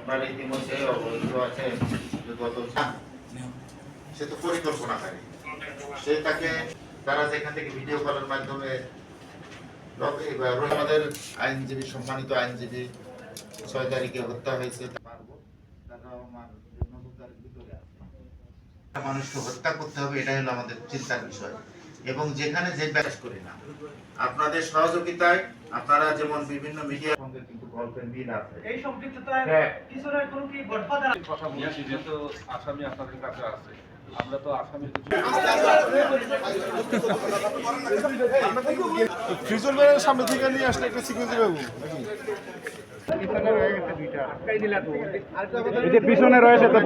আপনার ইতিমধ্যে অবহিত আছে যে গত সে তো পরিকল্পনাকারী, সে তাকে তারা যেখান থেকে ভিডিও কলের মাধ্যমে আমাদের আইনজীবী, সম্মানিত আইনজীবী 6 তারিখে হত্যা হয়েছে, মানুষকে হত্যা করতে হবে, এটাই হলো আমাদের চিন্তার বিষয়। এবং যেখানে যে ব্যাস করি না, আপনাদের সহযোগিতায় আপনারা যেমন বিভিন্ন মিডিয়ার সঙ্গে কিন্তু গল্পের মিল আছে, এই সম্পৃক্ততায় কিছু না কোনো কি গডফাদার কথা বলছি, যেহেতু আসামি আপনাদের কাছে আছে, আমরা তো আসামির ফিজুল ভাইয়ের সামনে থেকে নিয়ে আসলে একটা সিকিউরিটি বাবু পিছনে রয়েছে তো